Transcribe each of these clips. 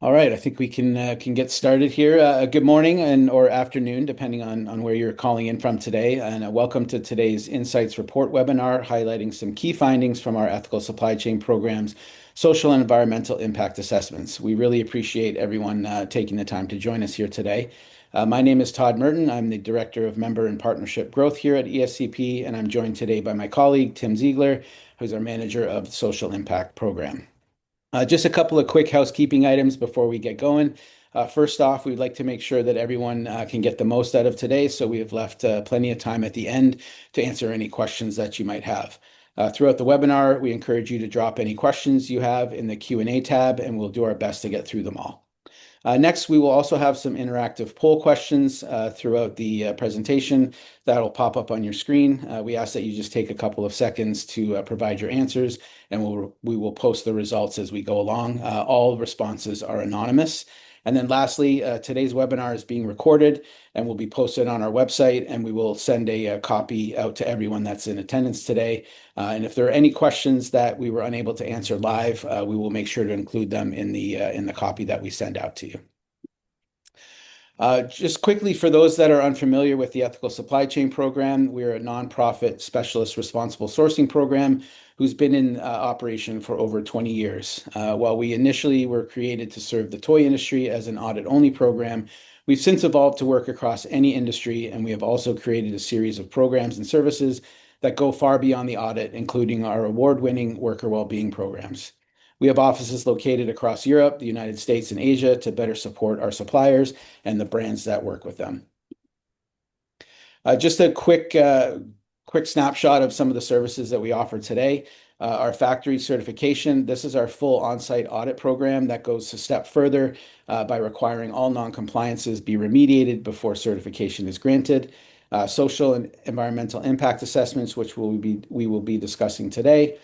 All right, I think we can get started here. Good morning and or afternoon, depending on where you're calling in from today. And welcome to today's Insights Report webinar, highlighting some key findings from our ethical supply chain programs, social and environmental impact assessments. We really appreciate everyone taking the time to join us here today. My name is Todd Merton. I'm the Director of Member and Partnership Growth here at ESCP, and I'm joined today by my colleague, Tim Ziegler, who's our Manager of the Social Impact Program. Just a couple of quick housekeeping items before we get going. First off, we'd like to make sure that everyone can get the most out of today, so we have left plenty of time at the end to answer any questions that you might have. Throughout the webinar, we encourage you to drop any questions you have in the Q&A tab, and we'll do our best to get through them all. Next, we will also have some interactive poll questions throughout the presentation that'll pop up on your screen. We ask that you just take a couple of seconds to provide your answers, and we will post the results as we go along. All responses are anonymous. And then lastly, today's webinar is being recorded and will be posted on our website, and we will send a copy out to everyone that's in attendance today. And if there are any questions that we were unable to answer live, we will make sure to include them in the copy that we send out to you. Just quickly, for those that are unfamiliar with the Ethical Supply Chain Program, we're a nonprofit specialist responsible sourcing program who's been in operation for over 20 years. While we initially were created to serve the toy industry as an audit-only program, we've since evolved to work across any industry, and we have also created a series of programs and services that go far beyond the audit, including our award-winning worker well-being programs. We have offices located across Europe, the United States, and Asia to better support our suppliers and the brands that work with them. Just a quick snapshot of some of the services that we offer today. Our factory certification. This is our full on-site audit program that goes a step further by requiring all non-compliances be remediated before certification is granted. Social and environmental impact assessments, which we will be discussing today.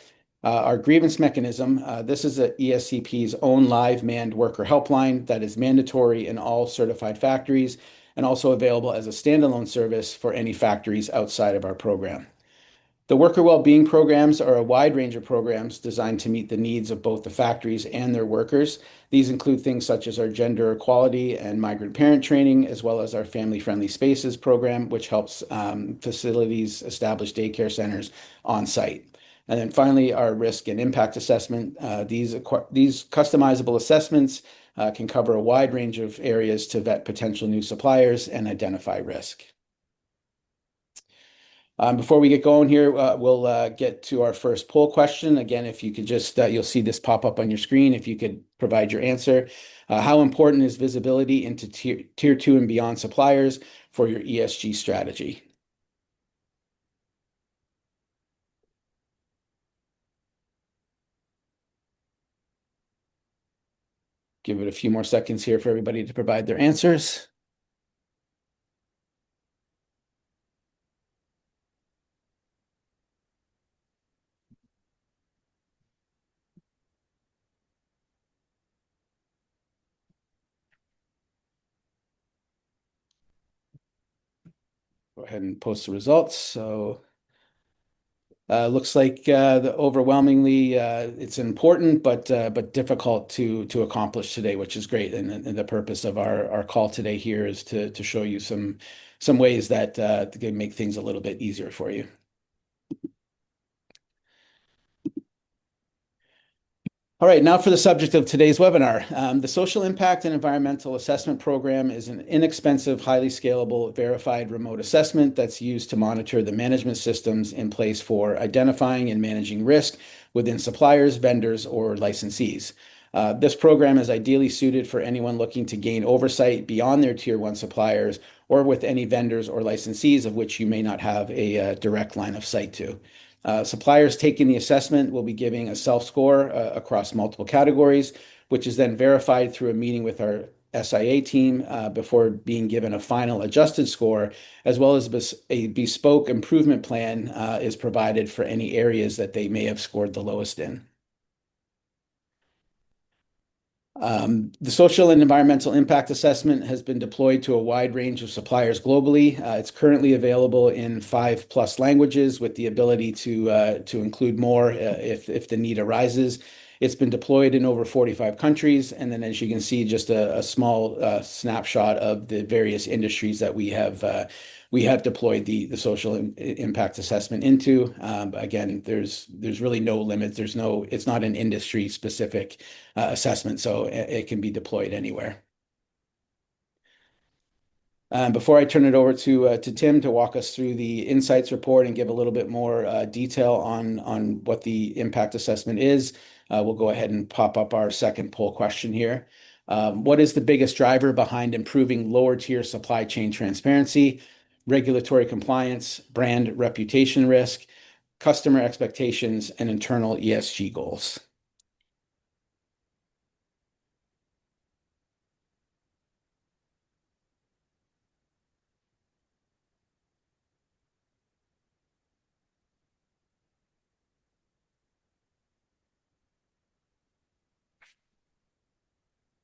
Our grievance mechanism, this is a ESCP's own live manned worker helpline that is mandatory in all certified factories and also available as a standalone service for any factories outside of our program. The worker well-being programs are a wide range of programs designed to meet the needs of both the factories and their workers. These include things such as our gender equality and migrant parent training, as well as our family-friendly spaces program, which helps facilities establish daycare centers on site. And then finally, our risk and impact assessment. These customizable assessments can cover a wide range of areas to vet potential new suppliers and identify risk. Before we get going here, we'll get to our first poll question. Again, if you could just, you'll see this pop up on your screen. If you could provide your answer. How important is visibility into tier 2 and beyond suppliers for your ESG strategy? Give it a few more seconds here for everybody to provide their answers. Go ahead and post the results. So looks like overwhelmingly it's important, but difficult to accomplish today, which is great. And the purpose of our call today here is to show you some ways that can make things a little bit easier for you. All right, now for the subject of today's webinar. The Social Impact and Environmental Assessment Program is an inexpensive, highly scalable, verified remote assessment that's used to monitor the management systems in place for identifying and managing risk within suppliers, vendors, or licensees. This program is ideally suited for anyone looking to gain oversight beyond their Tier 1 suppliers or with any vendors or licensees of which you may not have a direct line of sight to. Suppliers taking the assessment will be giving a self-score across multiple categories, which is then verified through a meeting with our SEIA team before being given a final adjusted score, as well as a bespoke improvement plan is provided for any areas that they may have scored the lowest in. The social and environmental impact assessment has been deployed to a wide range of suppliers globally. It's currently available in 5+ languages with the ability to include more if the need arises. It's been deployed in over 45 countries. And then, as you can see, just a small snapshot of the various industries that we have deployed the social impact assessment into. Again, there's really no limit. It's not an industry specific assessment, so it can be deployed anywhere. Before I turn it over to Tim to walk us through the insights report and give a little bit more detail on what the impact assessment is, we'll go ahead and pop up our second poll question here. What is the biggest driver behind improving lower tier supply chain transparency, regulatory compliance, brand reputation risk, customer expectations, and internal ESG goals?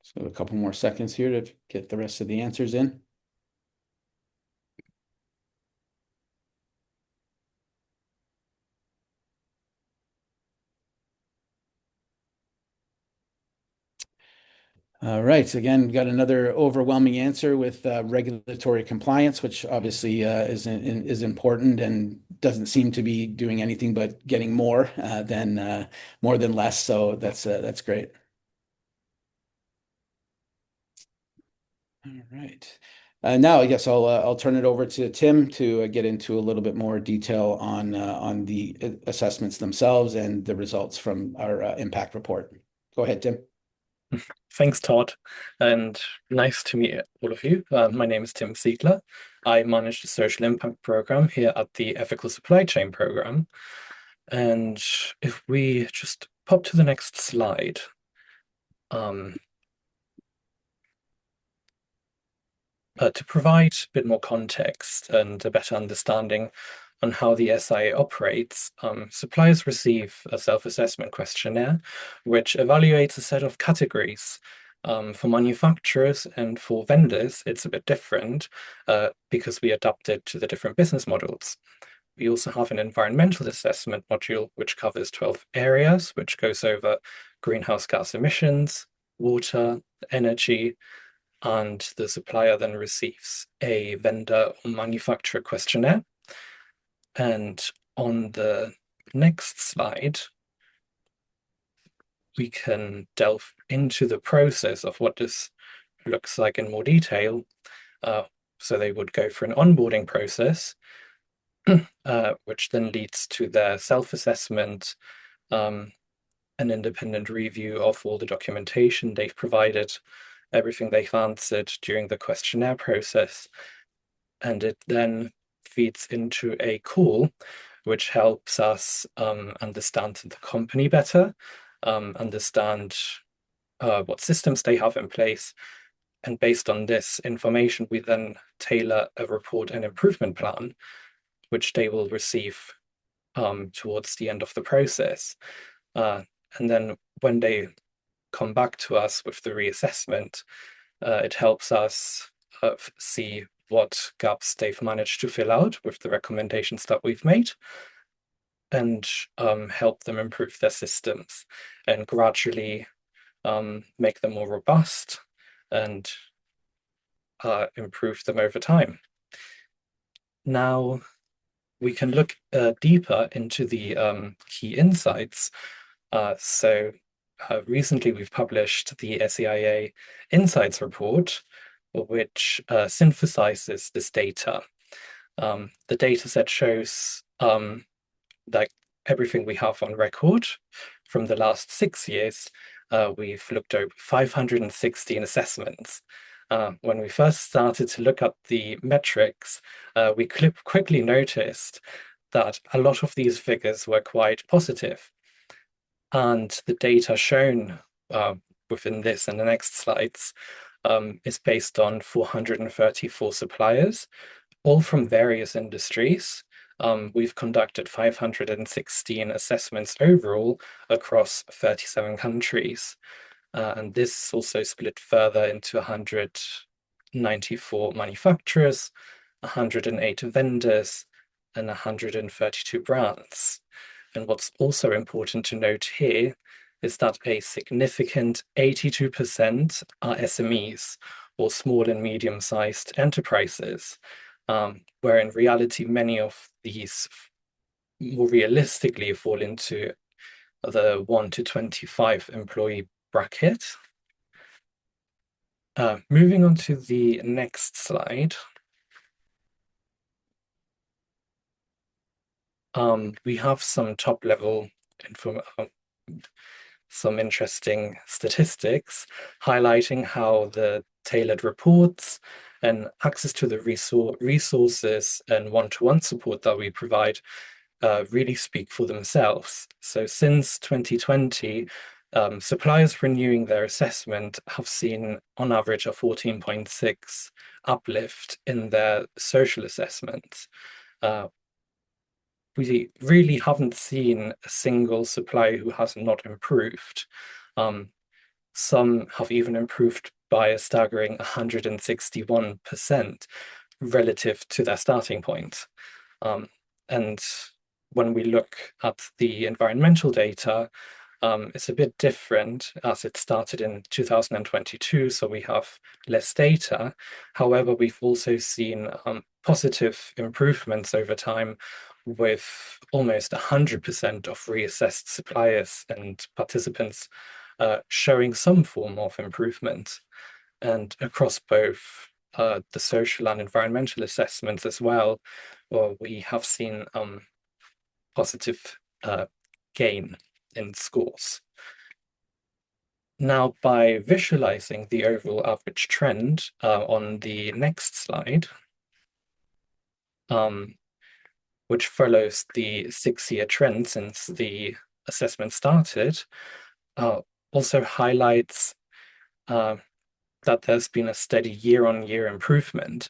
So a couple more seconds here to get the rest of the answers in. All right. So again, we got another overwhelming answer with regulatory compliance, which obviously is important and doesn't seem to be doing anything but getting more than less. So that's great. All right. Now, I guess I'll turn it over to Tim to get into a little bit more detail on the assessments themselves and the results from our impact report. Go ahead, Tim. Thanks, Todd, and nice to meet all of you. My name is Tim Siegler. I manage the social impact program here at the Ethical Supply Chain program. And if we just pop to the next slide, um, to provide a bit more context and a better understanding on how the SIA operates, suppliers receive a self-assessment questionnaire, which evaluates a set of categories. For manufacturers and for vendors, it's a bit different because we adapted to the different business models. We also have an environmental assessment module, which covers 12 areas, which goes over greenhouse gas emissions, water, energy, and the supplier then receives a vendor or manufacturer questionnaire. And on the next slide, we can delve into the process of what this looks like in more detail. So they would go through an onboarding process, which then leads to their self-assessment, an independent review of all the documentation they've provided, everything they've answered during the questionnaire process, and it then feeds into a call which helps us understand the company better, understand what systems they have in place. And based on this information, we then tailor a report and improvement plan, which they will receive towards the end of the process. And then when they come back to us with the reassessment, it helps us see what gaps they've managed to fill out with the recommendations that we've made and help them improve their systems and gradually make them more robust and improve them over time. Now, we can look deeper into the key insights. Recently we've published the SEIA Insights Report, which synthesizes this data. The data set shows like everything we have on record from the last 6 years. We've looked over 516 assessments. When we first started to look at the metrics, we quickly noticed that a lot of these figures were quite positive. And the data shown within this and the next slides is based on 434 suppliers, all from various industries. We've conducted 516 assessments overall across 37 countries. And this also split further into 194 manufacturers, 108 vendors, and 132 brands. And what's also important to note here is that a significant 82% are SMEs, or small and medium-sized enterprises, where in reality many of these more realistically fall into the 1 to 25 employee bracket. Moving on to the next slide, we have some top-level info, some interesting statistics highlighting how the tailored reports and access to the resources and one-to-one support that we provide really speak for themselves. So since 2020, suppliers renewing their assessment have seen on average a 14.6 uplift in their social assessments. We really haven't seen a single supplier who has not improved. Some have even improved by a staggering 161% relative to their starting point. And when we look at the environmental data, it's a bit different as it started in 2022, so we have less data. However, we've also seen positive improvements over time with almost 100% of reassessed suppliers and participants showing some form of improvement. And across both the social and environmental assessments as well, we have seen positive gain in scores. Now, by visualizing the overall average trend on the next slide, which follows the 6-year trend since the assessment started, also highlights that there's been a steady year-on-year improvement.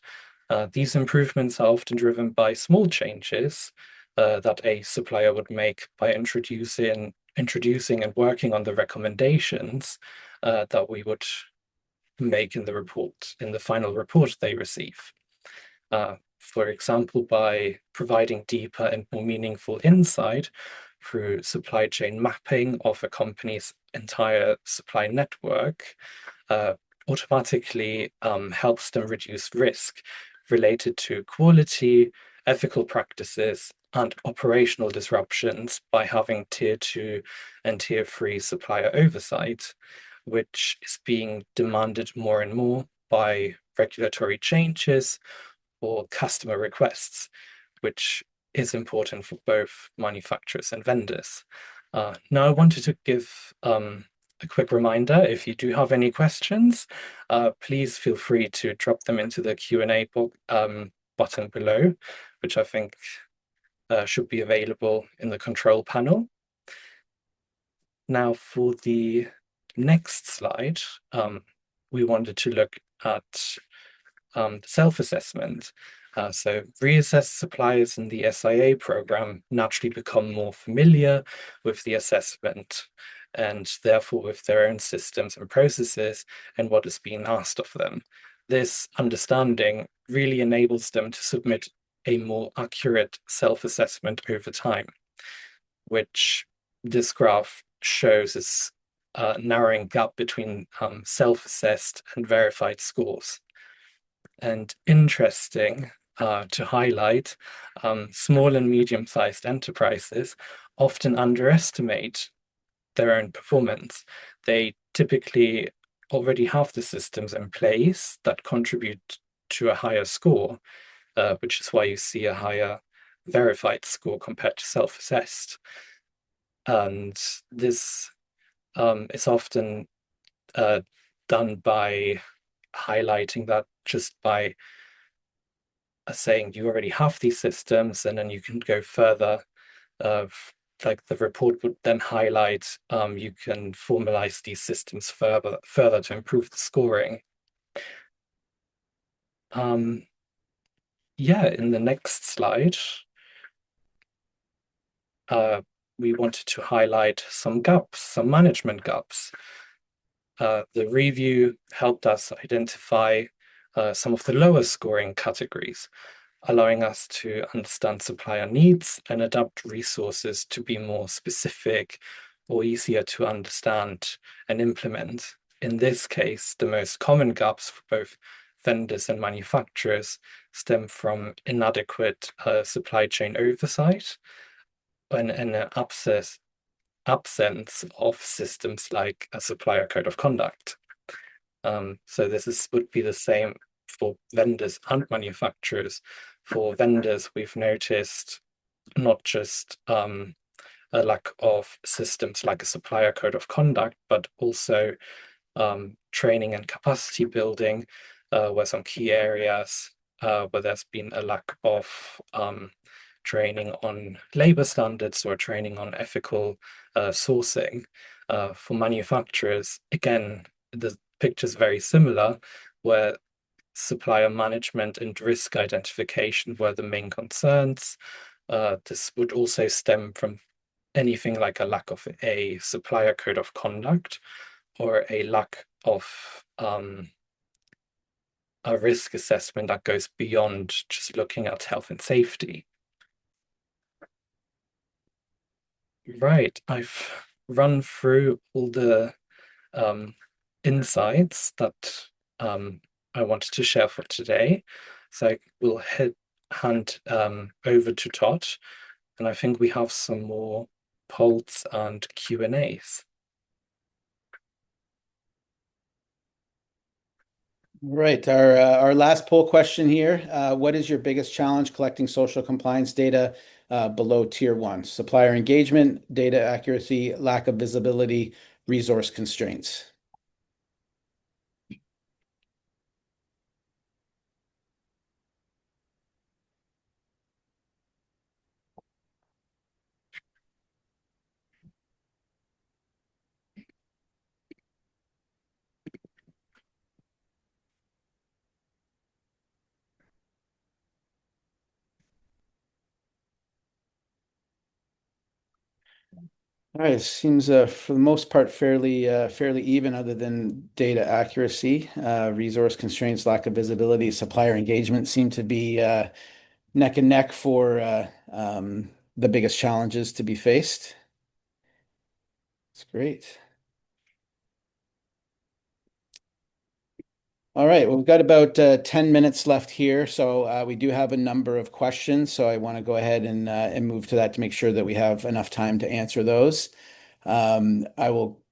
These improvements are often driven by small changes that a supplier would make by introducing and working on the recommendations that we would make in the report, in the final report they receive. For example, by providing deeper and more meaningful insight through supply chain mapping of a company's entire supply network, automatically helps them reduce risk related to quality, ethical practices, and operational disruptions by having tier 2 and tier 3 supplier oversight, which is being demanded more and more by regulatory changes or customer requests, which is important for both manufacturers and vendors. Now, I wanted to give a quick reminder, if you do have any questions, please feel free to drop them into the Q&A button below, which I think should be available in the control panel. Now, for the next slide, we wanted to look at self-assessment. So reassessed suppliers in the SIA program naturally become more familiar with the assessment and therefore with their own systems and processes and what is being asked of them. This understanding really enables them to submit a more accurate self-assessment over time, which this graph shows is a narrowing gap between self-assessed and verified scores. And interesting to highlight, small and medium-sized enterprises often underestimate their own performance. They typically already have the systems in place that contribute to a higher score, which is why you see a higher verified score compared to self-assessed. And this is often done by highlighting that just by saying you already have these systems, and then you can go further. Like the report would then highlight, you can formalize these systems further to improve the scoring. Yeah, in the next slide, we wanted to highlight some gaps, some management gaps. The review helped us identify some of the lower scoring categories, allowing us to understand supplier needs and adapt resources to be more specific or easier to understand and implement. In this case, the most common gaps for both vendors and manufacturers stem from inadequate supply chain oversight and an absence of systems like a supplier code of conduct. So would be the same for vendors and manufacturers. For vendors, we've noticed not just a lack of systems like a supplier code of conduct, but also training and capacity building were some key areas where there's been a lack of training on labor standards or training on ethical sourcing. For manufacturers, again, the picture's very similar, where supplier management and risk identification were the main concerns. This would also stem from anything like a lack of a supplier code of conduct or a lack of a risk assessment that goes beyond just looking at health and safety. Right, I've run through all the um, insights that I wanted to share for today. So I will hand over to Todd, and I think we have some more polls and Q&As. Right. Our last poll question here. What is your biggest challenge collecting social compliance data below tier one? Supplier engagement, data accuracy, lack of visibility, resource constraints. All right, seems for the most part fairly even, other than data accuracy, resource constraints, lack of visibility, supplier engagement seem to be neck and neck for the biggest challenges to be faced. It's great. All right, well, we've got about 10 minutes left here, so we do have a number of questions. So I want to go ahead and move to that to make sure that we have enough time to answer those. I will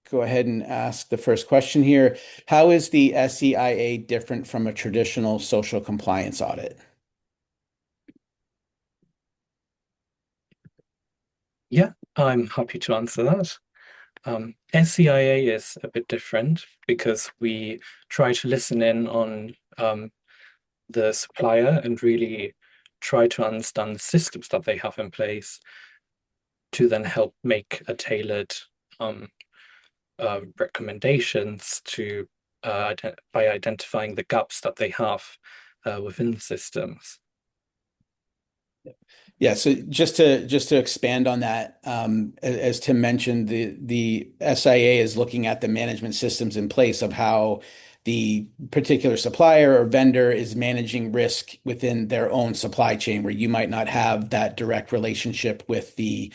go ahead and ask the first question here. How is the SEIA different from a traditional social compliance audit? Yeah, I'm happy to answer that. SEIA is a bit different because we try to listen in on the supplier and really try to understand the systems that they have in place to then help make a tailored um, recommendations to by identifying the gaps that they have within the systems. Yeah, so just to expand on that, as Tim mentioned, the SIA is looking at the management systems in place of how the particular supplier or vendor is managing risk within their own supply chain, where you might not have that direct relationship with their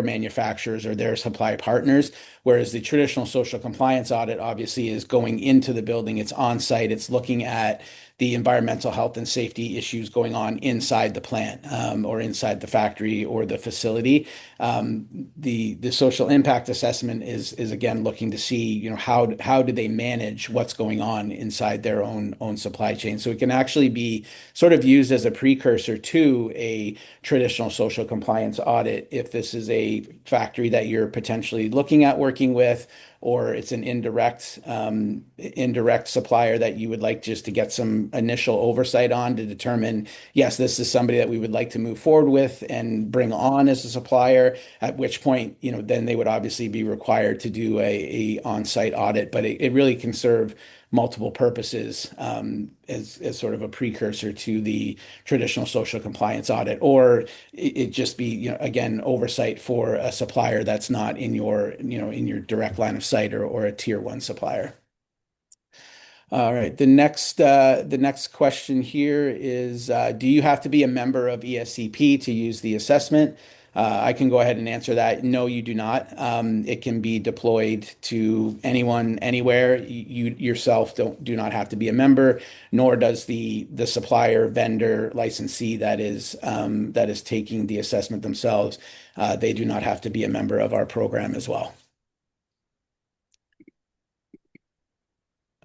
manufacturers or their supply partners. Whereas the traditional social compliance audit obviously is going into the building, it's on site, it's looking at the environmental health and safety issues going on inside the plant or inside the factory or the facility. The social impact assessment is again looking to see, how do they manage what's going on inside their own supply chain. So it can actually be sort of used as a precursor to a traditional social compliance audit if this is a factory that you're potentially looking at working with, or it's an indirect supplier that you would like just to get some initial oversight on to determine, yes, this is somebody that we would like to move forward with and bring on as a supplier, at which point, then they would obviously be required to do a on-site audit. But it really can serve multiple purposes as sort of a precursor to the traditional social compliance audit, or it just be, again, oversight for a supplier that's not in your direct line of sight, or a tier one supplier. All right. The next question here is, do you have to be a member of ESCP to use the assessment? I can go ahead and answer that. No, you do not. It can be deployed to anyone, anywhere. You yourself do not have to be a member, nor does the supplier, vendor, licensee that is taking the assessment themselves. They do not have to be a member of our program as well.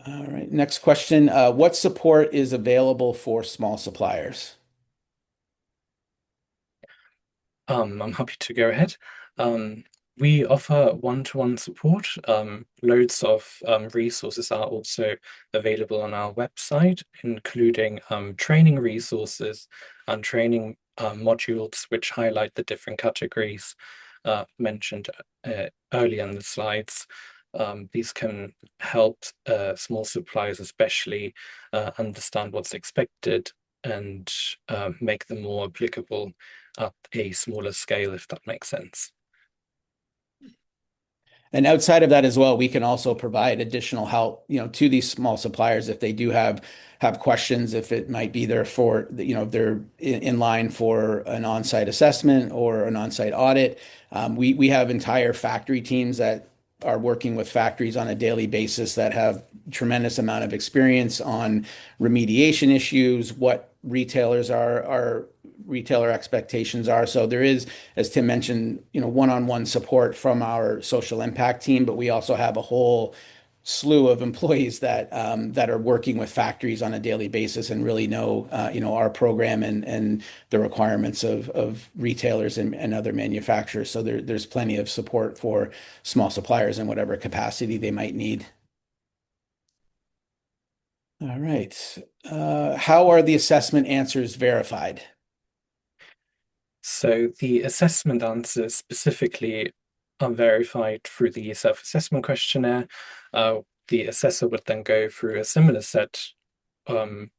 All right, next question. What support is available for small suppliers? I'm happy to go ahead. Um, we offer one-to-one support. Loads of resources are also available on our website, including training resources and training modules which highlight the different categories mentioned earlier in the slides. These can help small suppliers especially understand what's expected and make them more applicable at a smaller scale, if that makes sense. And outside of that as well, we can also provide additional help, to these small suppliers if they do have questions, if it might be there for, they're in line for an on-site assessment or an on-site audit. We have entire factory teams that are working with factories on a daily basis that have tremendous amount of experience on remediation issues, what retailer expectations are. So there is, as Tim mentioned, one-on-one support from our social impact team, but we also have a whole slew of employees that are working with factories on a daily basis and really know our program and the requirements of retailers and other manufacturers. So there's plenty of support for small suppliers in whatever capacity they might need. All right. How are the assessment answers verified? So the assessment answers specifically are verified through the self-assessment questionnaire. The assessor would then go through a similar set um,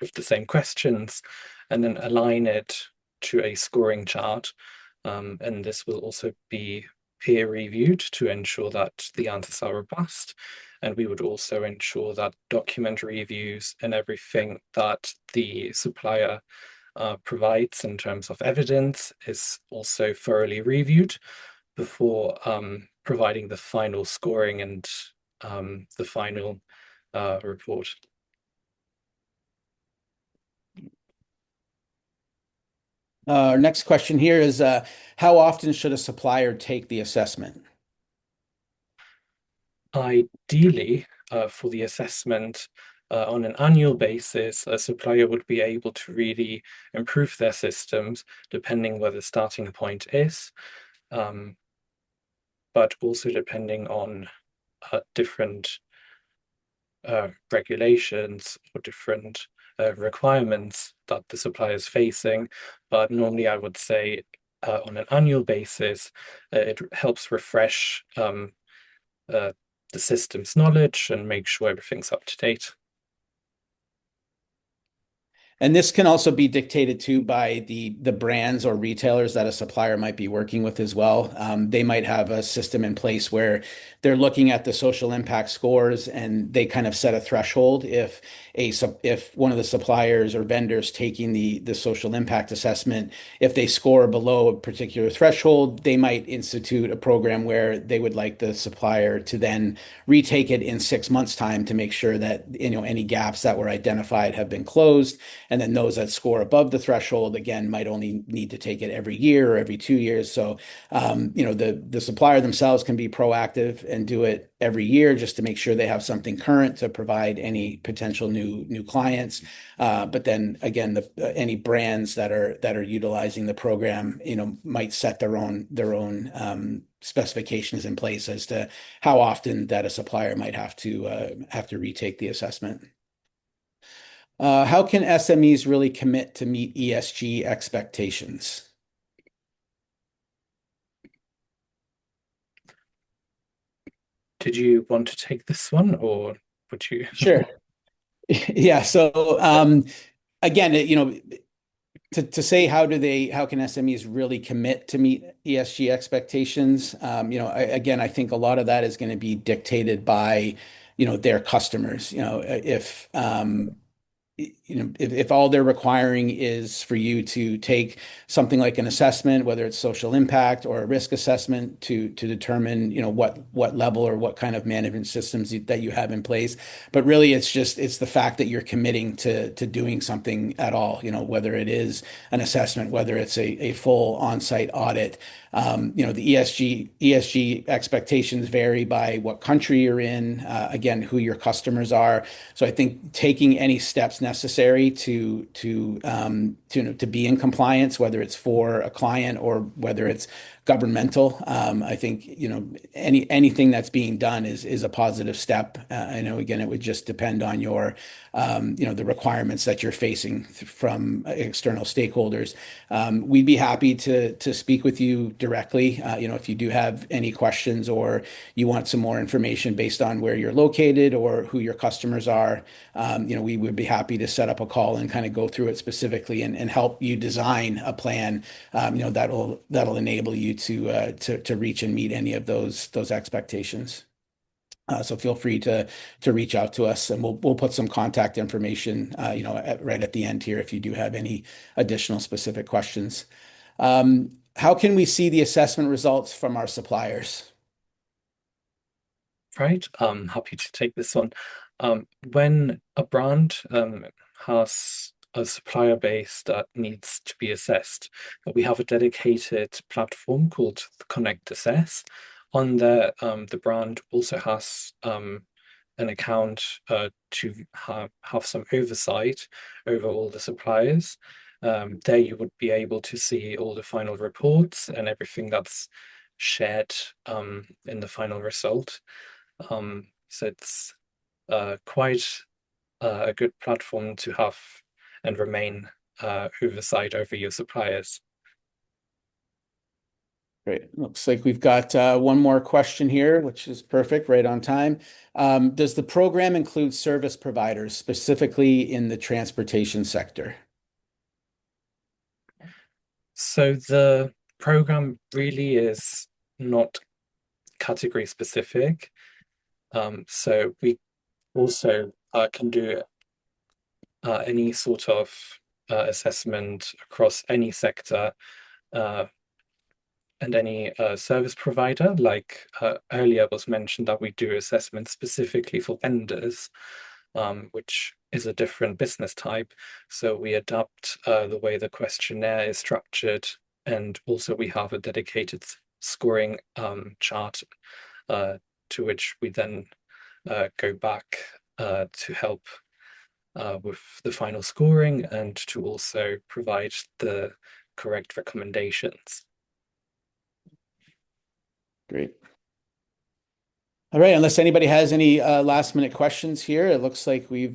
with the same questions and then align it to a scoring chart. And this will also be peer reviewed to ensure that the answers are robust. And we would also ensure that document reviews and everything that the supplier provides in terms of evidence is also thoroughly reviewed before providing the final scoring and the final report. Our next question here is how often should a supplier take the assessment? Ideally, for the assessment on an annual basis, a supplier would be able to really improve their systems depending where the starting point is, um, but also depending on different regulations or different requirements that the supplier is facing. But normally, I would say on an annual basis, it helps refresh uh, the system's knowledge and make sure everything's up to date. And this can also be dictated too by the brands or retailers that a supplier might be working with as well. They might have a system in place where they're looking at the social impact scores and they kind of set a threshold. If one of the suppliers or vendors taking the social impact assessment, if they score below a particular threshold, they might institute a program where they would like the supplier to then retake it in 6 months' time to make sure that any gaps that were identified have been closed. And then those that score above the threshold, again, might only need to take it every year or every 2 years. So, the supplier themselves can be proactive and do it every year just to make sure they have something current to provide any potential new clients. But then again, any brands that are utilizing the program, might set their own specifications in place as to how often that a supplier might have to retake the assessment. How can SMEs really commit to meet ESG expectations? Did you want to take this one or would you? Sure. Yeah. So again, to say how can SMEs really commit to meet ESG expectations? Again, I think a lot of that is going to be dictated by their customers. If if all they're requiring is for you to take something like an assessment, whether it's social impact or a risk assessment to determine, what level or what kind of management systems that you have in place. But really it's the fact that you're committing to doing something at all, whether it is an assessment, whether it's a full on-site audit. The ESG expectations vary by what country you're in, again, who your customers are. So I think taking any steps necessary to be in compliance, whether it's for a client or whether it's governmental, I think anything that's being done is a positive step. I know again it would just depend on the requirements that you're facing from external stakeholders. We'd be happy to speak with you directly. If you do have any questions or you want some more information based on where you're located or who your customers are, we would be happy to set up a call and kind of go through it specifically and help you design a plan, that'll enable you to reach and meet any of those expectations. So feel free to reach out to us, and we'll put some contact information, right at the end here if you do have any additional specific questions. How can we see the assessment results from our suppliers? Right, I'm happy to take this one. When a brand has a supplier base that needs to be assessed, we have a dedicated platform called the Connect Assess. On there, the brand also has an account to have some oversight over all the suppliers. There you would be able to see all the final reports and everything that's shared in the final result. So it's quite a good platform to have and remain oversight over your suppliers. Great. Looks like we've got one more question here, which is perfect, right on time. Does the program include service providers, specifically in the transportation sector? So the program really is not category specific. So we also can do any sort of assessment across any sector uh, and any service provider. Like earlier was mentioned that we do assessments specifically for vendors, which is a different business type. So we adapt the way the questionnaire is structured, and also we have a dedicated scoring chart to which we then go back to help with the final scoring and to also provide the correct recommendations. Great. All right, unless anybody has any last minute questions here, it looks like we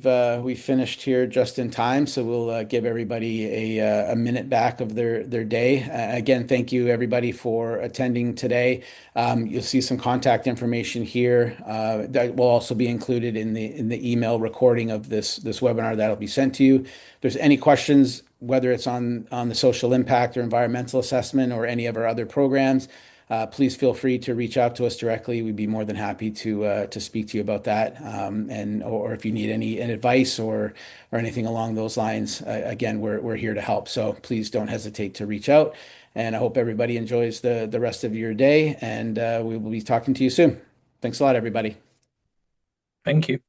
finished here just in time. So we'll give everybody a minute back of their day. Again, thank you everybody for attending today. You'll see some contact information here that will also be included in the email recording of this webinar that'll be sent to you. If there's any questions, whether it's on the social impact or environmental assessment or any of our other programs, please feel free to reach out to us directly. We'd be more than happy to speak to you about that. Or if you need any advice or anything along those lines, again, we're here to help. So please don't hesitate to reach out. And I hope everybody enjoys the rest of your day, and we will be talking to you soon. Thanks a lot, everybody. Thank you.